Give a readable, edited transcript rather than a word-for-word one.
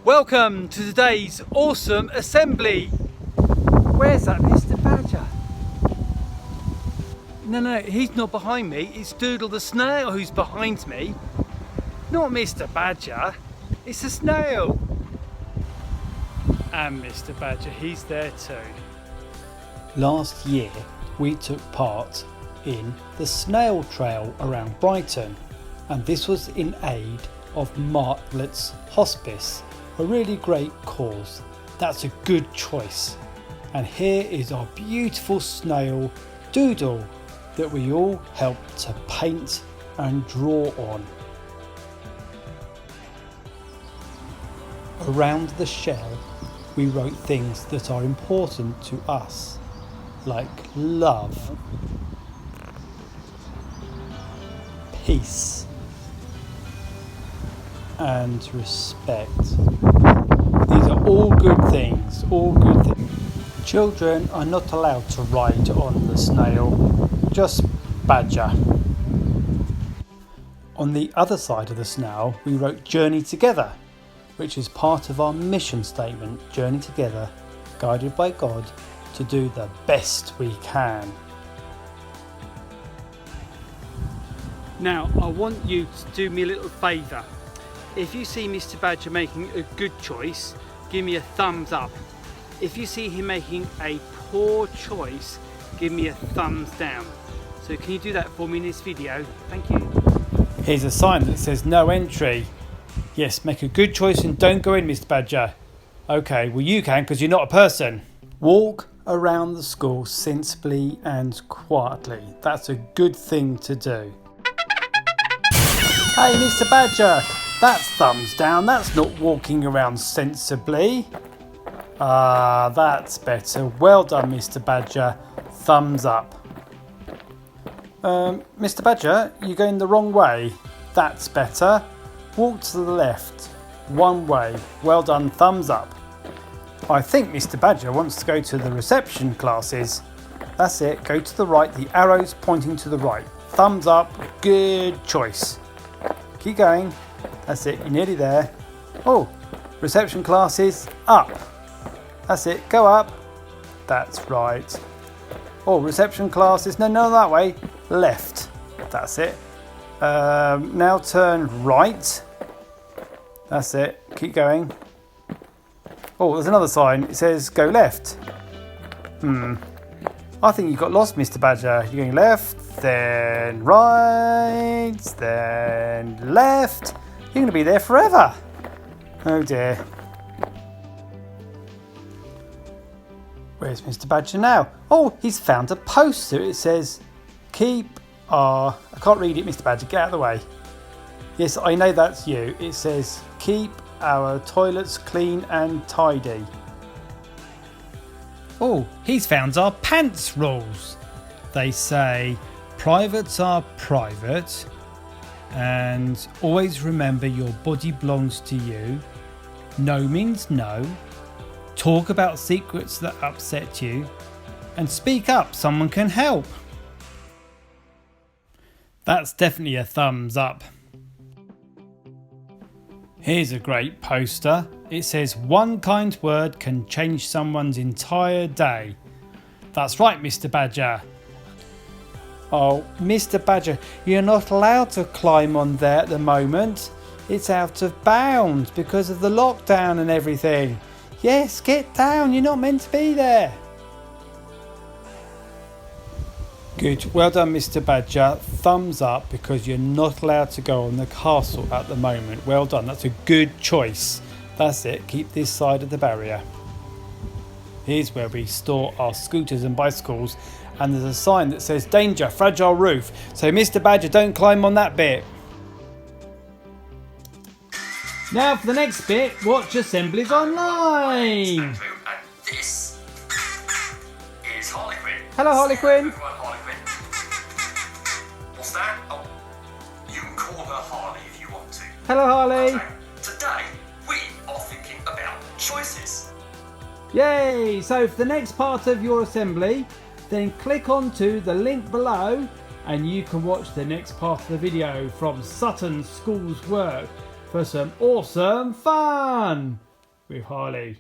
Welcome to today's awesome assembly. Where's that Mr. Badger? No, he's not behind me. It's Doodle the snail who's behind me. Not Mr. Badger. It's a snail. And Mr. Badger, he's there too. Last year we took part in the snail trail around Brighton, and this was in aid of Martlet's Hospice, a really great cause. That's a good choice. And here is our beautiful snail Doodle that we all helped to paint and draw on. Around the shell we wrote things that are important to us, like love, peace and respect. These are all good things, Children are not allowed to ride on the snail, just Badger. On the other side of the snail we wrote Journey Together, which is part of our mission statement, journey together, guided by God to do the best we can. Now, I want you to do me a little favour. If you see Mr. Badger making a good choice, give me a thumbs up. If you see him making a poor choice, give me a thumbs down. So can you do that for me in this video? Thank you. Here's a sign that says no entry. Yes, make a good choice and don't go in, Mr. Badger. Okay, well you can because you're not a person. Walk around the school sensibly and quietly. That's a good thing to do. Hey, Mr. Badger, that's thumbs down. That's not walking around sensibly. Ah, that's better. Well done, Mr. Badger. Thumbs up. Mr. Badger, you're going the wrong way. That's better. Walk to the left. One way. Well done. Thumbs up. I think Mr. Badger wants to go to the reception classes. That's it. Go to the right. The arrow's pointing to the right. Thumbs up. Good choice. Keep going. That's it. You're nearly there. Oh, reception classes up. That's it. Go up. That's right. Oh, reception classes. No, that way. Left. That's it. Now turn right. That's it. Keep going. Oh, there's another sign. It says go left. I think you got lost, Mr. Badger. You're going left, then right, then left. You're going to be there forever. Oh dear. Where's Mr. Badger now? Oh, he's found a poster. It says keep our... I can't read it, Mr. Badger. Get out of the way. Yes, I know that's you. It says keep our toilets clean and tidy. Oh, he's found our pants rules. They say privates are private and always remember your body belongs to you. No means no. Talk about secrets that upset you and speak up, someone can help. That's definitely a thumbs up. Here's a great poster. It says one kind word can change someone's entire day. That's right, Mr. Badger. Oh, Mr. Badger, you're not allowed to climb on there at the moment. It's out of bounds because of the lockdown and everything. Yes, get down. You're not meant to be there. Good. Well done, Mr. Badger. Thumbs up because you're not allowed to go on the castle at the moment. Well done. That's a good choice. That's it. Keep this side of the barrier. Here's where we store our scooters and bicycles, and there's a sign that says danger, fragile roof. So Mr. Badger, don't climb on that bit. Now for the next bit, watch Assemblies online. And this is Harlequin. Hello, Harlequin. Everyone, Harlequin. What's that? Oh, you can call her Harley if you want to. Hello, Harley. Okay. Today, we are thinking about choices. Yay! So for the next part of your assembly, then click onto the link below and you can watch the next part of the video from Sutton School's work for some awesome fun. with Harley.